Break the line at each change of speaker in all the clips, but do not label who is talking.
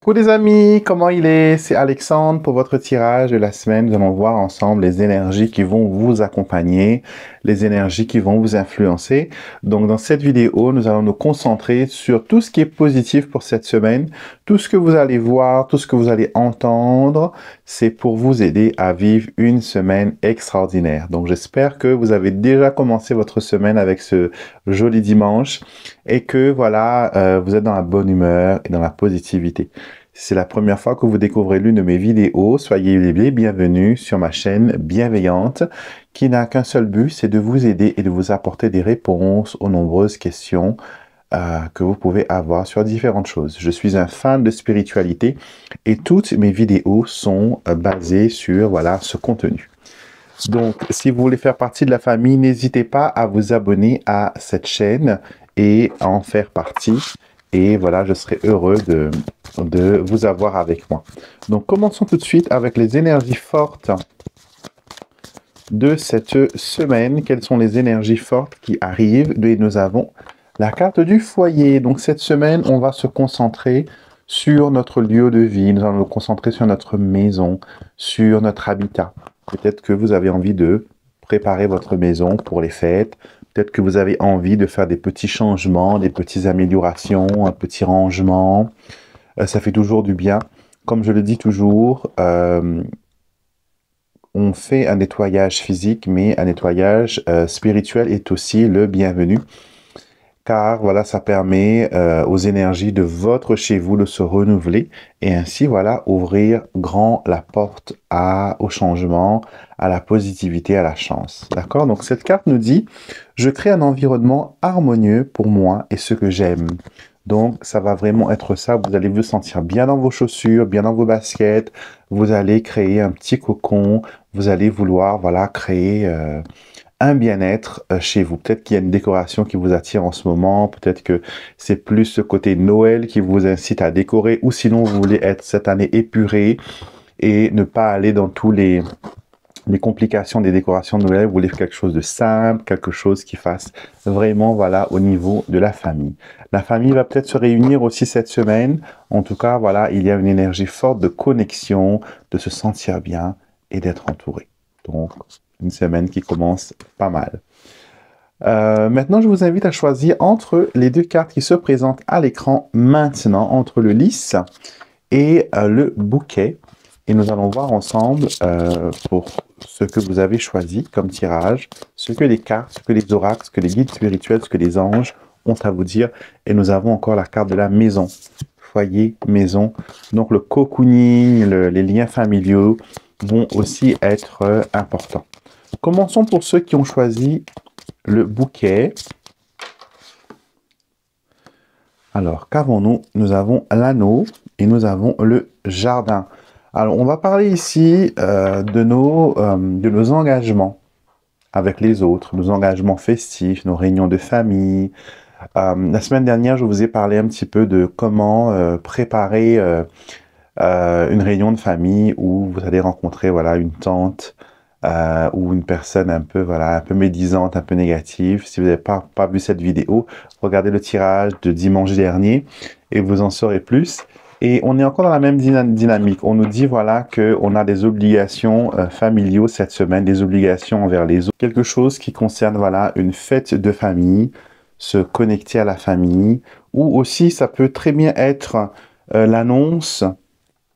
Coucou les amis, comment il est? C'est Alexandre pour votre tirage de la semaine. Nous allons voir ensemble les énergies qui vont vous accompagner, les énergies qui vont vous influencer. Donc dans cette vidéo, nous allons nous concentrer sur tout ce qui est positif pour cette semaine. Tout ce que vous allez voir, tout ce que vous allez entendre, c'est pour vous aider à vivre une semaine extraordinaire. Donc j'espère que vous avez déjà commencé votre semaine avec ce joli dimanche et que voilà, vous êtes dans la bonne humeur et dans la positivité. Si c'est la première fois que vous découvrez l'une de mes vidéos, soyez les bienvenus sur ma chaîne bienveillante qui n'a qu'un seul but, c'est de vous aider et de vous apporter des réponses aux nombreuses questions que vous pouvez avoir sur différentes choses. Je suis un fan de spiritualité et toutes mes vidéos sont basées sur voilà, ce contenu. Donc, si vous voulez faire partie de la famille, n'hésitez pas à vous abonner à cette chaîne et à en faire partie. Et voilà, je serai heureux de vous avoir avec moi. Donc, commençons tout de suite avec les énergies fortes de cette semaine. Quelles sont les énergies fortes qui arrivent? Et nous avons la carte du foyer. Donc, cette semaine, on va se concentrer sur notre lieu de vie. Nous allons nous concentrer sur notre maison, sur notre habitat. Peut-être que vous avez envie de préparer votre maison pour les fêtes. Peut-être que vous avez envie de faire des petits changements, des petites améliorations, un petit rangement. Ça fait toujours du bien. Comme je le dis toujours, on fait un nettoyage physique, mais un nettoyage spirituel est aussi le bienvenu. Car voilà, ça permet aux énergies de votre chez vous de se renouveler et ainsi voilà ouvrir grand la porte au changement, à la positivité, à la chance. D'accord? Donc cette carte nous dit « Je crée un environnement harmonieux pour moi et ce que j'aime ». Donc ça va vraiment être ça, vous allez vous sentir bien dans vos chaussures, bien dans vos baskets, vous allez créer un petit cocon, vous allez vouloir voilà créer un bien-être chez vous. Peut-être qu'il y a une décoration qui vous attire en ce moment, peut-être que c'est plus ce côté Noël qui vous incite à décorer, ou sinon vous voulez être cette année épuré et ne pas aller dans tous les complications des décorations de Noël. Vous voulez quelque chose de simple, quelque chose qui fasse vraiment voilà au niveau de la famille. La famille va peut-être se réunir aussi cette semaine. En tout cas, voilà, il y a une énergie forte de connexion, de se sentir bien et d'être entouré. Donc, une semaine qui commence pas mal. Maintenant, je vous invite à choisir entre les deux cartes qui se présentent à l'écran maintenant, entre le lys et le bouquet. Et nous allons voir ensemble pour ce que vous avez choisi comme tirage, ce que les cartes, ce que les oracles, ce que les guides spirituels, ce que les anges ont à vous dire. Et nous avons encore la carte de la maison, foyer, maison. Donc le cocooning, les liens familiaux vont aussi être importants. Commençons pour ceux qui ont choisi le bouquet. Alors, qu'avons-nous? Nous avons l'anneau et nous avons le jardin. Alors, on va parler ici de nos engagements avec les autres, nos engagements festifs, nos réunions de famille. La semaine dernière, je vous ai parlé un petit peu de comment préparer une réunion de famille où vous allez rencontrer voilà, une tante, ou une personne un peu, voilà, un peu médisante, un peu négative. Si vous n'avez pas vu cette vidéo, regardez le tirage de dimanche dernier et vous en saurez plus. Et on est encore dans la même dynamique. On nous dit voilà qu'on a des obligations familiaux cette semaine, des obligations envers les autres. Quelque chose qui concerne voilà une fête de famille, se connecter à la famille, ou aussi ça peut très bien être l'annonce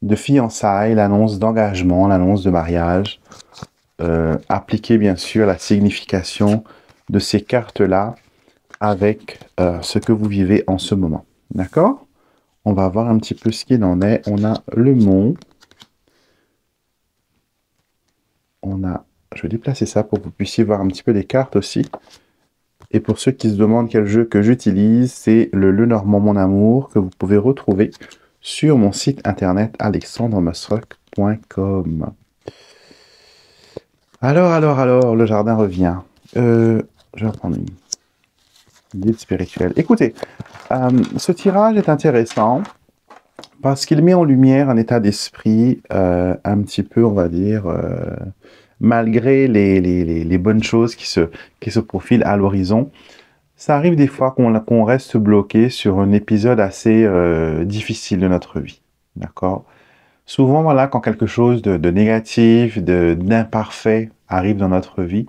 de fiançailles, l'annonce d'engagement, l'annonce de mariage. Appliquer bien sûr la signification de ces cartes-là avec ce que vous vivez en ce moment. D'accord? On va voir un petit peu ce qu'il en est. On a le mont. On a... Je vais déplacer ça pour que vous puissiez voir un petit peu les cartes aussi. Et pour ceux qui se demandent quel jeu que j'utilise, c'est le Lenormand Mon Amour que vous pouvez retrouver sur mon site internet alexandremusrock.com. Alors, le jardin revient. Je vais prendre une guide spirituelle. Écoutez, ce tirage est intéressant parce qu'il met en lumière un état d'esprit un petit peu, on va dire, malgré les bonnes choses qui se profilent à l'horizon. Ça arrive des fois qu'on reste bloqué sur un épisode assez difficile de notre vie. D'accord? Souvent, voilà, quand quelque chose de négatif, d'imparfait arrive dans notre vie,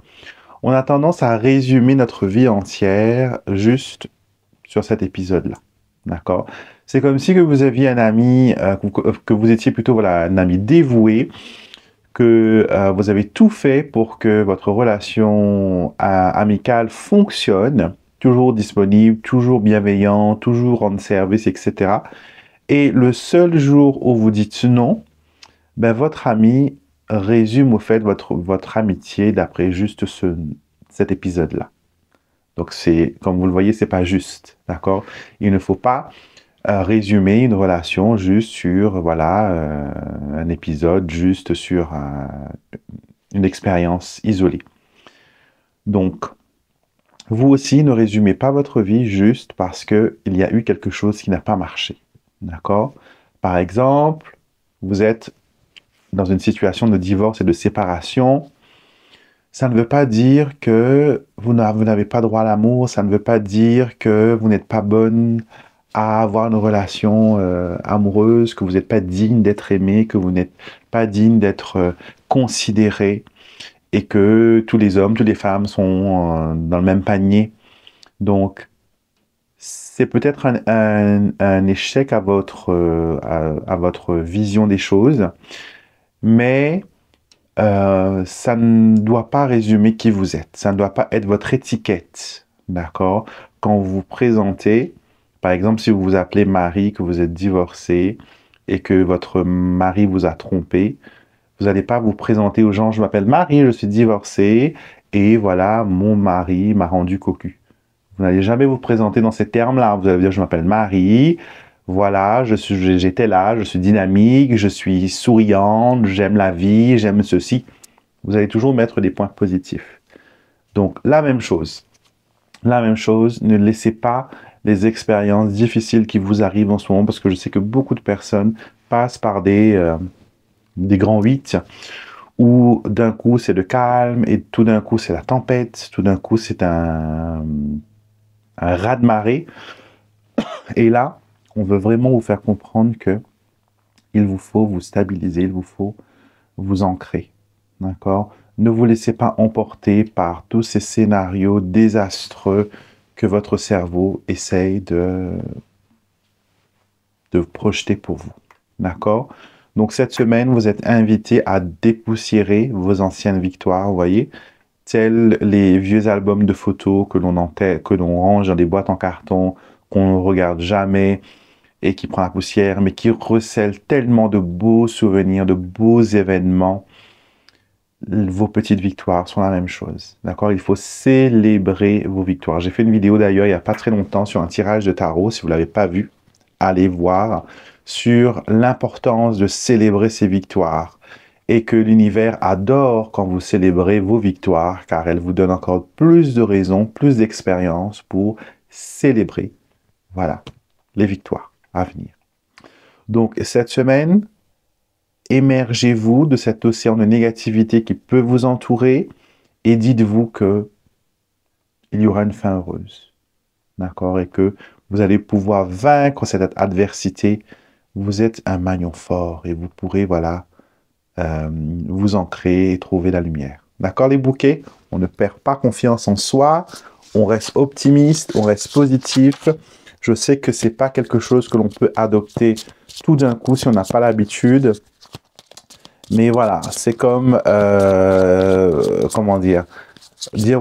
on a tendance à résumer notre vie entière juste sur cet épisode-là. D'accord? C'est comme si que vous aviez un ami, que vous étiez plutôt voilà, un ami dévoué, que vous avez tout fait pour que votre relation amicale fonctionne, toujours disponible, toujours bienveillant, toujours rendre service, etc. Et le seul jour où vous dites non, ben, votre ami résume au fait votre amitié d'après juste cet épisode-là. Donc, comme vous le voyez, c'est pas juste, d'accord? Il ne faut pas résumer une relation juste sur, voilà, un épisode, juste sur une expérience isolée. Donc, vous aussi, ne résumez pas votre vie juste parce qu'il y a eu quelque chose qui n'a pas marché, d'accord? Par exemple, vous êtes dans une situation de divorce et de séparation. Ça ne veut pas dire que vous n'avez pas droit à l'amour, ça ne veut pas dire que vous n'êtes pas bonne à avoir une relation amoureuse, que vous n'êtes pas digne d'être aimé, que vous n'êtes pas digne d'être considéré, et que tous les hommes, toutes les femmes sont dans le même panier. Donc, c'est peut-être un échec à votre vision des choses, mais ça ne doit pas résumer qui vous êtes. Ça ne doit pas être votre étiquette, d'accord? Quand vous vous présentez, par exemple, si vous vous appelez Marie, que vous êtes divorcé et que votre mari vous a trompé, vous n'allez pas vous présenter aux gens, je m'appelle Marie, je suis divorcée et voilà, mon mari m'a rendu cocu. Vous n'allez jamais vous présenter dans ces termes-là. Vous allez dire, je m'appelle Marie, voilà, j'étais là, je suis dynamique, je suis souriante, j'aime la vie, j'aime ceci. Vous allez toujours mettre des points positifs. Donc, la même chose, ne laissez pas les expériences difficiles qui vous arrivent en ce moment, parce que je sais que beaucoup de personnes passent par des grands 8, où d'un coup c'est le calme, et tout d'un coup c'est la tempête, tout d'un coup c'est un raz-de-marée. Et là, on veut vraiment vous faire comprendre que il vous faut vous stabiliser, il vous faut vous ancrer. D'accord? Ne vous laissez pas emporter par tous ces scénarios désastreux que votre cerveau essaye de projeter pour vous. D'accord? Donc cette semaine, vous êtes invité à dépoussiérer vos anciennes victoires, vous voyez, tels les vieux albums de photos que l'on range dans des boîtes en carton, qu'on ne regarde jamais et qui prend la poussière, mais qui recèlent tellement de beaux souvenirs, de beaux événements. Vos petites victoires sont la même chose, d'accord? Il faut célébrer vos victoires. J'ai fait une vidéo d'ailleurs il n'y a pas très longtemps sur un tirage de tarot, si vous ne l'avez pas vu, allez voir, sur l'importance de célébrer ses victoires et que l'univers adore quand vous célébrez vos victoires car elles vous donnent encore plus de raisons, plus d'expérience pour célébrer, voilà, les victoires à venir. Donc cette semaine, émergez-vous de cet océan de négativité qui peut vous entourer et dites-vous que il y aura une fin heureuse, d'accord? Et que vous allez pouvoir vaincre cette adversité. Vous êtes un maillon fort et vous pourrez, voilà, vous ancrer et trouver la lumière. D'accord, les bouquets? On ne perd pas confiance en soi, on reste optimiste, on reste positif. Je sais que c'est pas quelque chose que l'on peut adopter tout d'un coup si on n'a pas l'habitude. Mais voilà, c'est comme, comment dire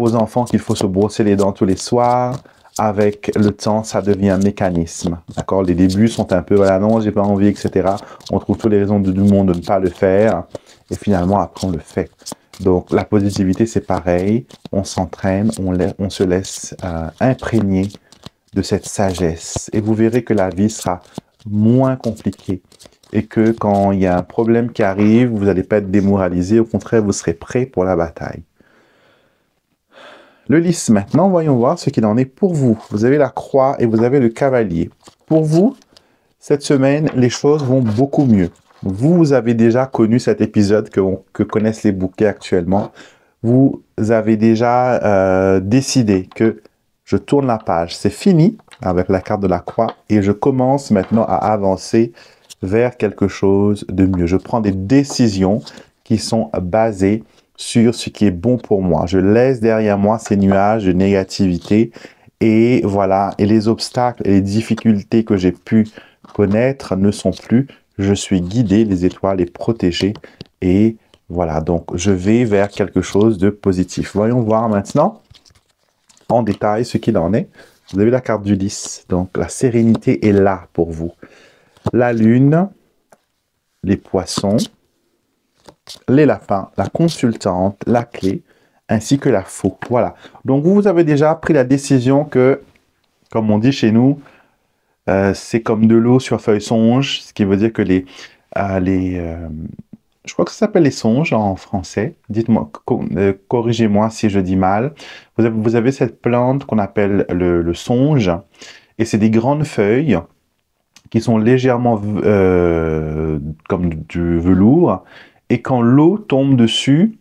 aux enfants qu'il faut se brosser les dents tous les soirs. Avec le temps, ça devient un mécanisme. D'accord? Les débuts sont un peu, voilà, non, j'ai pas envie, etc. On trouve toutes les raisons du monde de ne pas le faire. Et finalement, après, on le fait. Donc, la positivité, c'est pareil. On s'entraîne, on se laisse imprégner de cette sagesse. Et vous verrez que la vie sera moins compliquée. Et que quand il y a un problème qui arrive, vous n'allez pas être démoralisé. Au contraire, vous serez prêt pour la bataille. Le lys, maintenant, voyons voir ce qu'il en est pour vous. Vous avez la croix et vous avez le cavalier. Pour vous, cette semaine, les choses vont beaucoup mieux. Vous avez déjà connu cet épisode que connaissent les bouquets actuellement. Vous avez déjà décidé que je tourne la page. C'est fini avec la carte de la croix et je commence maintenant à avancer vers quelque chose de mieux. Je prends des décisions qui sont basées sur ce qui est bon pour moi. Je laisse derrière moi ces nuages de négativité et voilà, et les obstacles et les difficultés que j'ai pu connaître ne sont plus. Je suis guidé, les étoiles est protégé et voilà, donc je vais vers quelque chose de positif. Voyons voir maintenant en détail ce qu'il en est. Vous avez la carte du 10, donc la sérénité est là pour vous. La lune, les poissons, les lapins, la consultante, la clé, ainsi que la faux. Voilà. Donc, vous avez déjà pris la décision que, comme on dit chez nous, c'est comme de l'eau sur feuille songe, ce qui veut dire que je crois que ça s'appelle les songes en français. Dites-moi, corrigez-moi si je dis mal. Vous avez cette plante qu'on appelle le songe, et c'est des grandes feuilles qui sont légèrement comme du velours, et quand l'eau tombe dessus,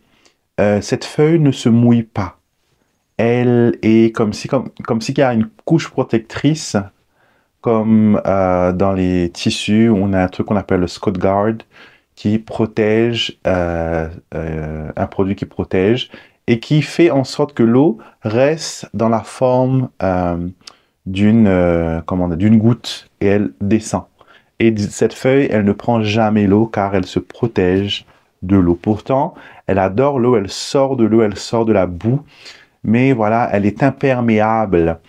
cette feuille ne se mouille pas. Elle est comme si il y a une couche protectrice, comme dans les tissus, on a un truc qu'on appelle le Scott Guard, qui protège, un produit qui protège, et qui fait en sorte que l'eau reste dans la forme d'une goutte, et elle descend. Et cette feuille, elle ne prend jamais l'eau, car elle se protège de l'eau. Pourtant, elle adore l'eau, elle sort de l'eau, elle sort de la boue, mais voilà, elle est imperméable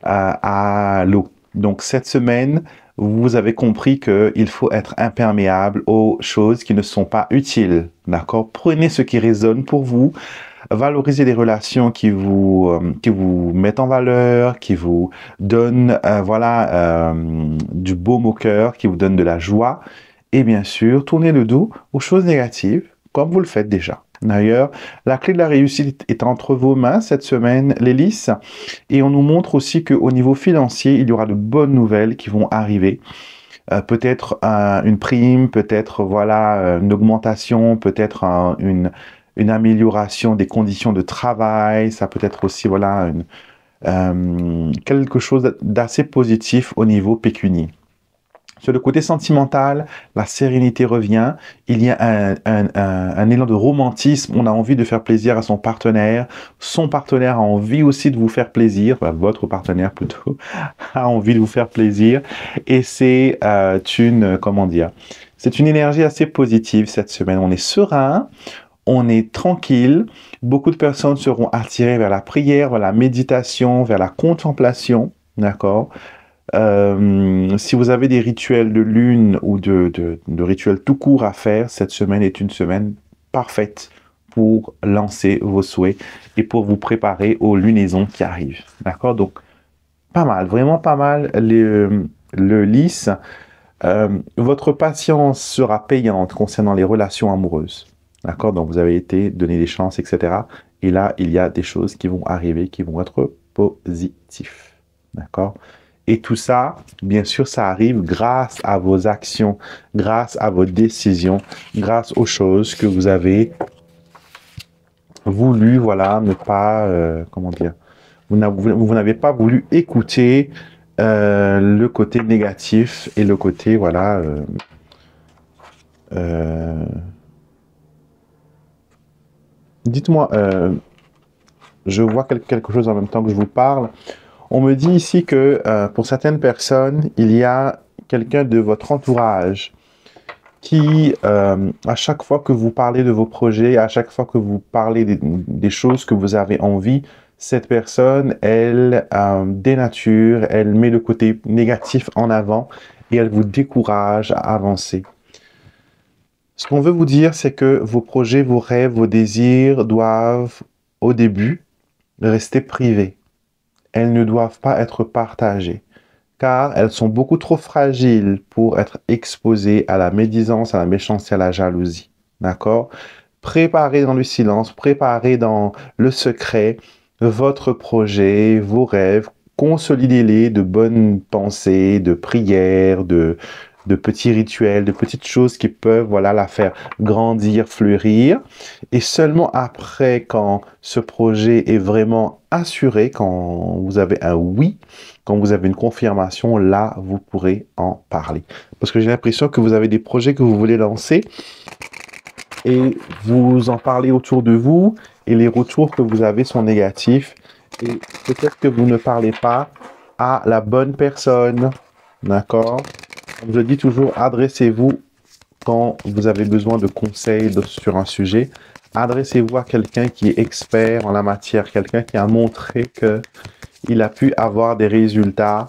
à l'eau. Donc cette semaine, vous avez compris qu'il faut être imperméable aux choses qui ne sont pas utiles. D'accord? Prenez ce qui résonne pour vous, valorisez les relations qui vous mettent en valeur, qui vous donnent du baume au cœur, qui vous donnent de la joie. Et bien sûr, tournez le dos aux choses négatives, comme vous le faites déjà. D'ailleurs, la clé de la réussite est entre vos mains cette semaine, les lys. Et on nous montre aussi qu'au niveau financier, il y aura de bonnes nouvelles qui vont arriver. Peut-être une prime, peut-être une augmentation, peut-être une amélioration des conditions de travail. Ça peut être aussi quelque chose d'assez positif au niveau pécunier. Sur le côté sentimental, la sérénité revient. Il y a un élan de romantisme. On a envie de faire plaisir à son partenaire. Son partenaire a envie aussi de vous faire plaisir. Enfin, votre partenaire plutôt a envie de vous faire plaisir. Et c'est c'est une énergie assez positive cette semaine. On est serein, on est tranquille. Beaucoup de personnes seront attirées vers la prière, vers la méditation, vers la contemplation. D'accord? Si vous avez des rituels de lune ou de rituels tout court à faire, cette semaine est une semaine parfaite pour lancer vos souhaits et pour vous préparer aux lunaisons qui arrivent. D'accord? Donc, pas mal, vraiment pas mal le lys. Votre patience sera payante concernant les relations amoureuses. D'accord? Donc, vous avez été donné des chances, etc. Et là, il y a des choses qui vont arriver, qui vont être positives. D'accord? Et tout ça, bien sûr, ça arrive grâce à vos actions, grâce à vos décisions, grâce aux choses que vous avez voulu, ne pas, vous n'avez pas voulu écouter le côté négatif et le côté, dites-moi, je vois quelque chose en même temps que je vous parle. On me dit ici que pour certaines personnes, il y a quelqu'un de votre entourage qui, à chaque fois que vous parlez de vos projets, à chaque fois que vous parlez des choses que vous avez envie, cette personne, elle dénature, elle met le côté négatif en avant et elle vous décourage à avancer. Ce qu'on veut vous dire, c'est que vos projets, vos rêves, vos désirs doivent, au début, rester privés. Elles ne doivent pas être partagées, car elles sont beaucoup trop fragiles pour être exposées à la médisance, à la méchanceté, à la jalousie. D'accord? Préparez dans le silence, préparez dans le secret votre projet, vos rêves, consolidez-les de bonnes pensées, de prières, de de petits rituels, de petites choses qui peuvent, voilà, la faire grandir, fleurir. Et seulement après, quand ce projet est vraiment assuré, quand vous avez un oui, quand vous avez une confirmation, là, vous pourrez en parler. Parce que j'ai l'impression que vous avez des projets que vous voulez lancer et vous en parlez autour de vous et les retours que vous avez sont négatifs. Et peut-être que vous ne parlez pas à la bonne personne. D'accord? Comme je dis toujours, adressez-vous quand vous avez besoin de conseils sur un sujet. Adressez-vous à quelqu'un qui est expert en la matière, quelqu'un qui a montré qu'il a pu avoir des résultats,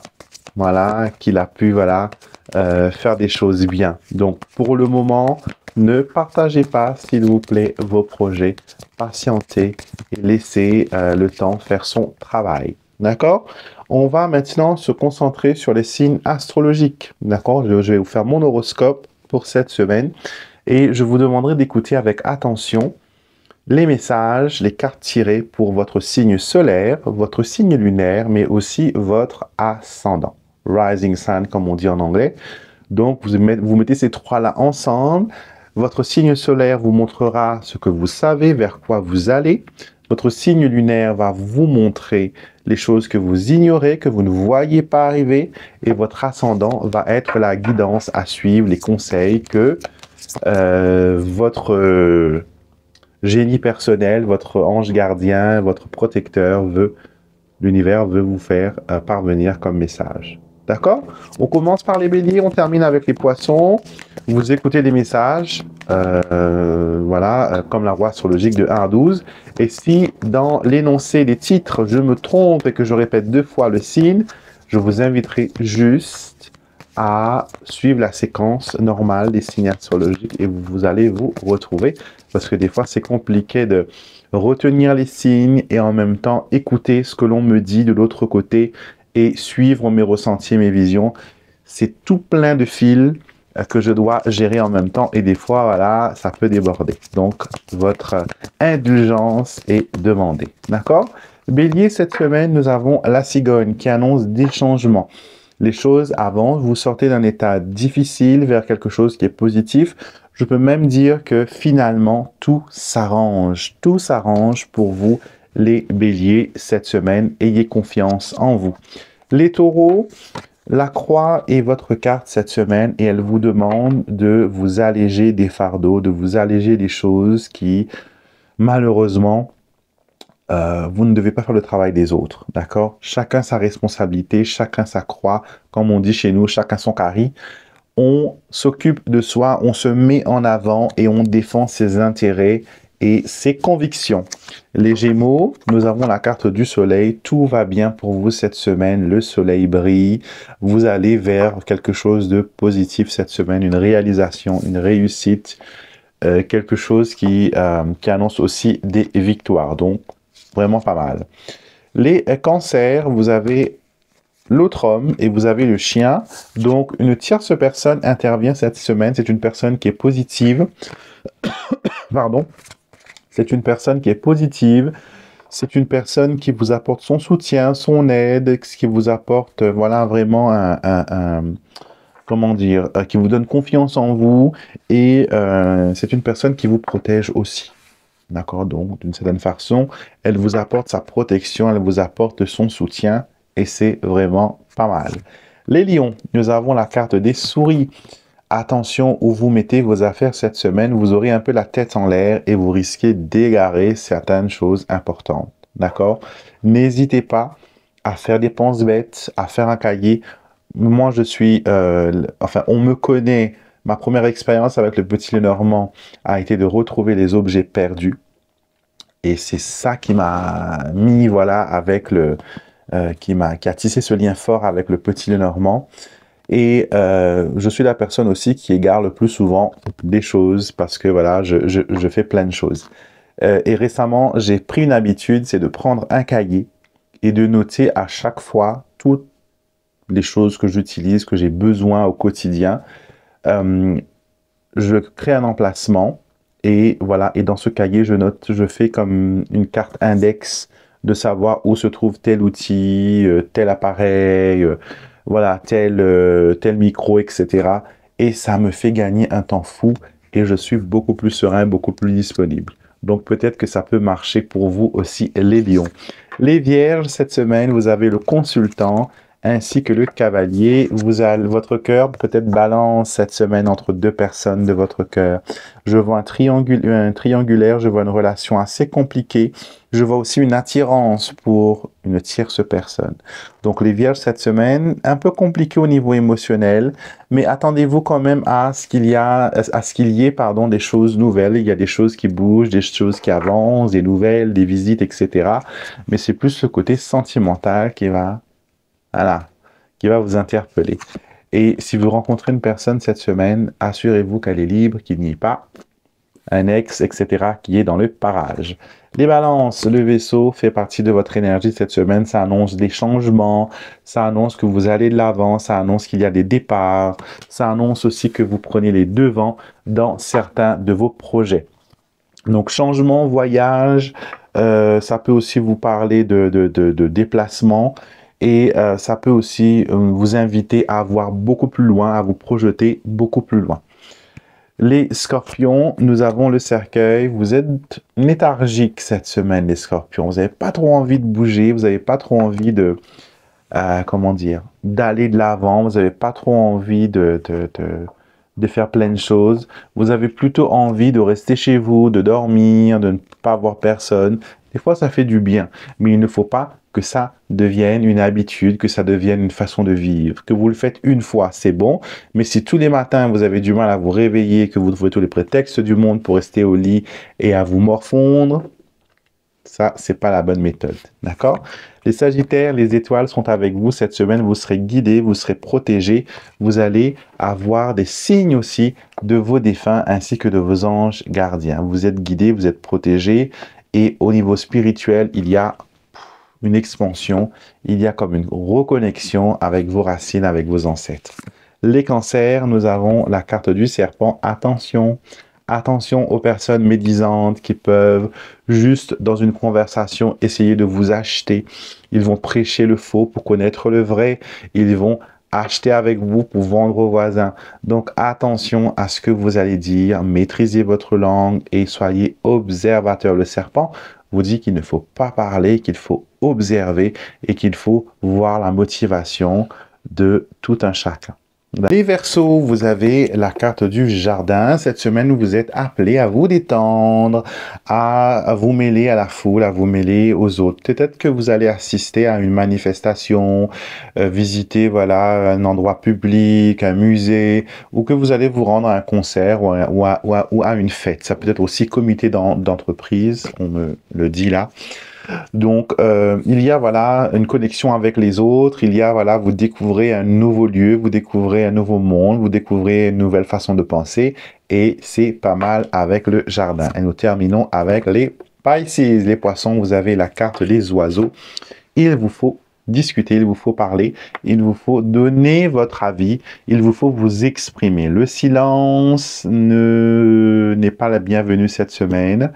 voilà, qu'il a pu, voilà, faire des choses bien. Donc, pour le moment, ne partagez pas, s'il vous plaît, vos projets. Patientez et laissez le temps faire son travail. D'accord? On va maintenant se concentrer sur les signes astrologiques. D'accord? Je vais vous faire mon horoscope pour cette semaine et je vous demanderai d'écouter avec attention les messages, les cartes tirées pour votre signe solaire, votre signe lunaire, mais aussi votre ascendant. Rising sign, comme on dit en anglais. Donc, vous mettez ces trois-là ensemble. Votre signe solaire vous montrera ce que vous savez, vers quoi vous allez. Votre signe lunaire va vous montrer les choses que vous ignorez, que vous ne voyez pas arriver. Et votre ascendant va être la guidance à suivre, les conseils que votre génie personnel, votre ange gardien, votre protecteur l'univers veut vous faire parvenir comme message. D'accord? On commence par les béliers, on termine avec les poissons. Vous écoutez les messages, voilà, comme la roue astrologique de 1 à 12. Et si dans l'énoncé des titres, je me trompe et que je répète 2 fois le signe, je vous inviterai juste à suivre la séquence normale des signes astrologiques et vous allez vous retrouver. Parce que des fois, c'est compliqué de retenir les signes et en même temps écouter ce que l'on me dit de l'autre côté et suivre mes ressentis, mes visions. C'est tout plein de fils que je dois gérer en même temps et des fois, voilà, ça peut déborder. Donc, votre indulgence est demandée. D'accord? Bélier, cette semaine, nous avons la cigogne qui annonce des changements. Les choses avancent, vous sortez d'un état difficile vers quelque chose qui est positif. Je peux même dire que finalement, tout s'arrange. Tout s'arrange pour vous, les béliers, cette semaine. Ayez confiance en vous. Les taureaux, la croix est votre carte cette semaine et elle vous demande de vous alléger des fardeaux, de vous alléger des choses qui, malheureusement, vous ne devez pas faire le travail des autres, d'accord? Chacun sa responsabilité, chacun sa croix. Comme on dit chez nous, chacun son carré. On s'occupe de soi, on se met en avant et on défend ses intérêts et ses convictions. Les Gémeaux, nous avons la carte du soleil. Tout va bien pour vous cette semaine. Le soleil brille. Vous allez vers quelque chose de positif cette semaine, une réalisation, une réussite, quelque chose qui annonce aussi des victoires. Donc, vraiment pas mal. Les cancers, vous avez l'autre homme et vous avez le chien. Donc, une tierce personne intervient cette semaine. C'est une personne qui est positive. Pardon. C'est une personne qui est positive. C'est une personne qui vous apporte son soutien, son aide, qui vous apporte, voilà, vraiment comment dire, qui vous donne confiance en vous. Et c'est une personne qui vous protège aussi. D'accord? Donc, d'une certaine façon, elle vous apporte sa protection, elle vous apporte son soutien. Et c'est vraiment pas mal. Les lions, nous avons la carte des souris. Attention où vous mettez vos affaires cette semaine, vous aurez un peu la tête en l'air et vous risquez d'égarer certaines choses importantes. D'accord? N'hésitez pas à faire des penses bêtes, à faire un cahier. Moi, je suis... enfin, on me connaît. Ma première expérience avec le petit Lenormand a été de retrouver les objets perdus. Et c'est ça qui m'a mis, voilà, avec le... qui a tissé ce lien fort avec le petit Lenormand. Et je suis la personne aussi qui égare le plus souvent des choses parce que voilà, je fais plein de choses. Et récemment, j'ai pris une habitude, c'est de prendre un cahier et de noter à chaque fois toutes les choses que j'utilise, que j'ai besoin au quotidien. Je crée un emplacement et voilà, et dans ce cahier, je note, je fais comme une carte index de savoir où se trouve tel outil, tel appareil, voilà, tel micro, etc. et ça me fait gagner un temps fou et je suis beaucoup plus serein, beaucoup plus disponible. Donc peut-être que ça peut marcher pour vous aussi, les lions. Les vierges, cette semaine, vous avez le consultant ainsi que le cavalier. Votre cœur peut-être balance cette semaine entre deux personnes de votre cœur. Je vois un triangulaire, je vois une relation assez compliquée. Je vois aussi une attirance pour une tierce personne. Donc les vierges cette semaine, un peu compliqué au niveau émotionnel, mais attendez-vous quand même à ce qu'il y ait des choses nouvelles. Il y a des choses qui bougent, des choses qui avancent, des nouvelles, des visites, etc. Mais c'est plus le côté sentimental qui va vous interpeller. Et si vous rencontrez une personne cette semaine, assurez-vous qu'elle est libre, qu'il n'y ait pas un ex, etc., qui est dans le parage. Les balances, le vaisseau fait partie de votre énergie cette semaine. Ça annonce des changements, ça annonce que vous allez de l'avant, ça annonce qu'il y a des départs, ça annonce aussi que vous prenez les devants dans certains de vos projets. Donc, changement, voyage, ça peut aussi vous parler de déplacement et ça peut aussi vous inviter à voir beaucoup plus loin, à vous projeter beaucoup plus loin. Les scorpions, nous avons le cercueil. Vous êtes léthargique cette semaine, les scorpions. Vous n'avez pas trop envie de bouger, vous n'avez pas trop envie d'aller de l'avant, vous n'avez pas trop envie de faire plein de choses. Vous avez plutôt envie de rester chez vous, de dormir, de ne pas voir personne. Des fois, ça fait du bien, mais il ne faut pas que ça devienne une habitude, que ça devienne une façon de vivre. Que vous le faites une fois, c'est bon, mais si tous les matins, vous avez du mal à vous réveiller, que vous trouvez tous les prétextes du monde pour rester au lit et à vous morfondre, ça, c'est pas la bonne méthode, d'accord? Les Sagittaires, les étoiles sont avec vous cette semaine. Vous serez guidés, vous serez protégés. Vous allez avoir des signes aussi de vos défunts ainsi que de vos anges gardiens. Vous êtes guidés, vous êtes protégés. Et au niveau spirituel, il y a une expansion. Il y a comme une reconnexion avec vos racines, avec vos ancêtres. Les cancers, nous avons la carte du serpent. Attention! Attention aux personnes médisantes qui peuvent juste dans une conversation essayer de vous acheter. Ils vont prêcher le faux pour connaître le vrai. Ils vont acheter avec vous pour vendre aux voisins. Donc attention à ce que vous allez dire. Maîtrisez votre langue et soyez observateur. Le serpent vous dit qu'il ne faut pas parler, qu'il faut observer et qu'il faut voir la motivation de tout un chacun. Les Verseaux, vous avez la carte du jardin. Cette semaine, vous êtes appelés à vous détendre, à vous mêler à la foule, à vous mêler aux autres. Peut-être que vous allez assister à une manifestation, visiter un endroit public, un musée, ou que vous allez vous rendre à un concert ou à une fête. Ça peut être aussi comité d'entreprise, on me le dit là. Donc, il y a une connexion avec les autres, il y a vous découvrez un nouveau lieu, vous découvrez un nouveau monde, vous découvrez une nouvelle façon de penser et c'est pas mal avec le jardin. Et nous terminons avec les Pisces, les poissons, vous avez la carte des oiseaux. Il vous faut discuter, il vous faut parler, il vous faut donner votre avis, il vous faut vous exprimer. Le silence n'est pas la bienvenue cette semaine.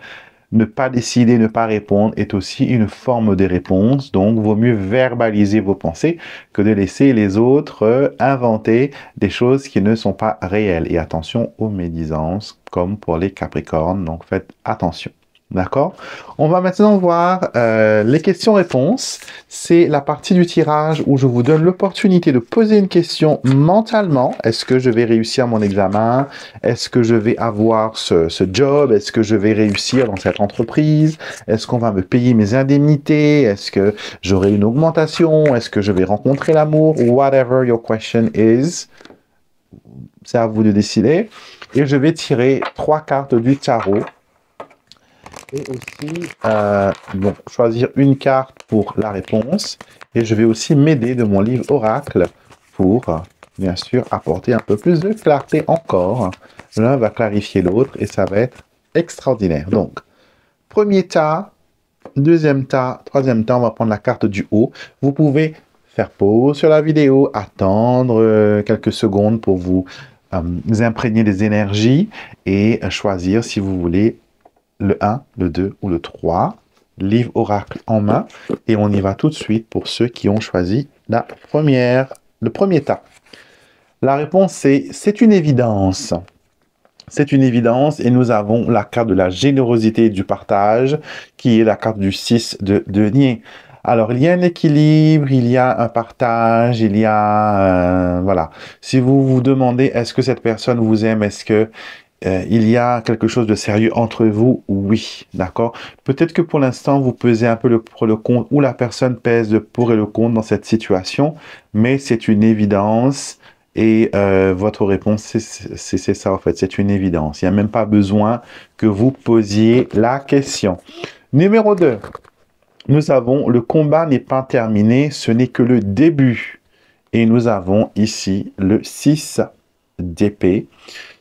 Ne pas décider, ne pas répondre est aussi une forme de réponse. Donc, vaut mieux verbaliser vos pensées que de laisser les autres inventer des choses qui ne sont pas réelles. Et attention aux médisances, comme pour les Capricornes. Donc, faites attention. D'accord? On va maintenant voir les questions-réponses. C'est la partie du tirage où je vous donne l'opportunité de poser une question mentalement. Est-ce que je vais réussir mon examen? Est-ce que je vais avoir ce job? Est-ce que je vais réussir dans cette entreprise? Est-ce qu'on va me payer mes indemnités? Est-ce que j'aurai une augmentation? Est-ce que je vais rencontrer l'amour? Whatever your question is, c'est à vous de décider. Et je vais tirer 3 cartes du tarot. Et aussi, choisir une carte pour la réponse. Et je vais aussi m'aider de mon livre Oracle pour, bien sûr, apporter un peu plus de clarté encore. L'un va clarifier l'autre et ça va être extraordinaire. Donc, premier tas, deuxième tas, troisième tas, on va prendre la carte du haut. Vous pouvez faire pause sur la vidéo, attendre quelques secondes pour vous imprégner des énergies et choisir si vous voulez le 1, le 2 ou le 3, livre oracle en main, et on y va tout de suite pour ceux qui ont choisi le premier tas. La réponse c'est une évidence. C'est une évidence et nous avons la carte de la générosité et du partage qui est la carte du 6 de denier. Alors, il y a un équilibre, il y a un partage, il y a... voilà. Si vous vous demandez, est-ce que cette personne vous aime, est-ce que il y a quelque chose de sérieux entre vous? Oui, d'accord? Peut-être que pour l'instant, vous pesez un peu le pour le contre, ou la personne pèse le pour et le contre dans cette situation, mais c'est une évidence. Et votre réponse, c'est ça en fait, c'est une évidence. Il n'y a même pas besoin que vous posiez la question. Numéro 2. Nous avons le combat n'est pas terminé, ce n'est que le début. Et nous avons ici le 6 d'épée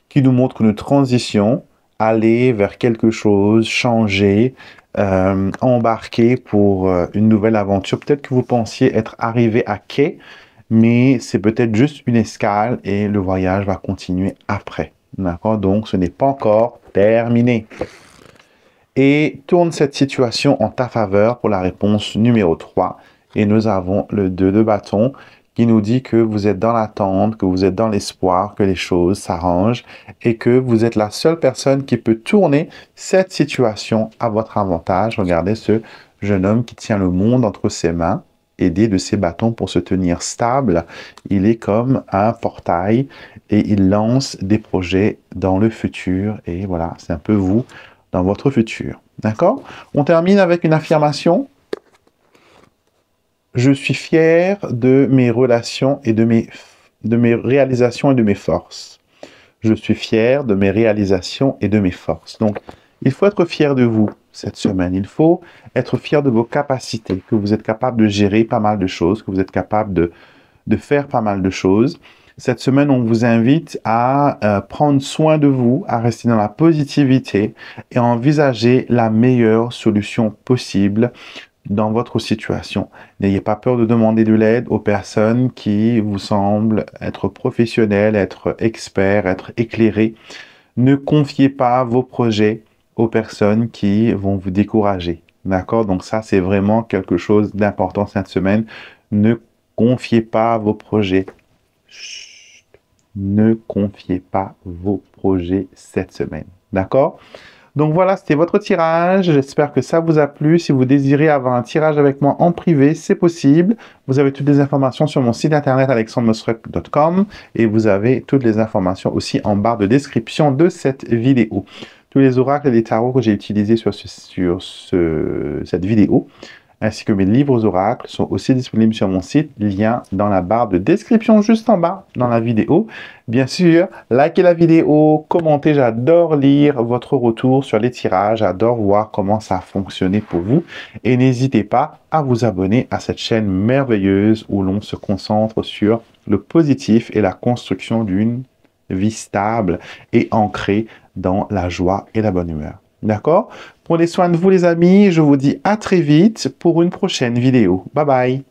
qui nous montre une transition, aller vers quelque chose, changer, embarquer pour une nouvelle aventure. Peut-être que vous pensiez être arrivé à quai, mais c'est peut-être juste une escale et le voyage va continuer après. D'accord? Donc, ce n'est pas encore terminé. Et tourne cette situation en ta faveur pour la réponse numéro 3. Et nous avons le 2 de bâton qui nous dit que vous êtes dans l'attente, que vous êtes dans l'espoir, que les choses s'arrangent et que vous êtes la seule personne qui peut tourner cette situation à votre avantage. Regardez ce jeune homme qui tient le monde entre ses mains, aidé de ses bâtons pour se tenir stable. Il est comme un portail et il lance des projets dans le futur. Et voilà, c'est un peu vous dans votre futur. D'accord? On termine avec une affirmation. Je suis fier de mes relations et de mes réalisations et de mes forces. Je suis fier de mes réalisations et de mes forces. Donc, il faut être fier de vous cette semaine. Il faut être fier de vos capacités, que vous êtes capable de gérer pas mal de choses, que vous êtes capable de faire pas mal de choses. Cette semaine, on vous invite à prendre soin de vous, à rester dans la positivité et à envisager la meilleure solution possible dans votre situation. N'ayez pas peur de demander de l'aide aux personnes qui vous semblent être professionnelles, être experts, être éclairés. Ne confiez pas vos projets aux personnes qui vont vous décourager. D'accord? Donc ça, c'est vraiment quelque chose d'important cette semaine. Ne confiez pas vos projets. Chut. Ne confiez pas vos projets cette semaine. D'accord? Donc voilà, c'était votre tirage. J'espère que ça vous a plu. Si vous désirez avoir un tirage avec moi en privé, c'est possible. Vous avez toutes les informations sur mon site internet alexandremostrek.com et vous avez toutes les informations aussi en barre de description de cette vidéo. Tous les oracles et les tarots que j'ai utilisés sur cette vidéo, ainsi que mes livres oracles sont aussi disponibles sur mon site, lien dans la barre de description juste en bas dans la vidéo. Bien sûr, likez la vidéo, commentez, j'adore lire votre retour sur les tirages, j'adore voir comment ça a fonctionné pour vous. Et n'hésitez pas à vous abonner à cette chaîne merveilleuse où l'on se concentre sur le positif et la construction d'une vie stable et ancrée dans la joie et la bonne humeur. D'accord? Prenez soin de vous les amis, je vous dis à très vite pour une prochaine vidéo. Bye bye!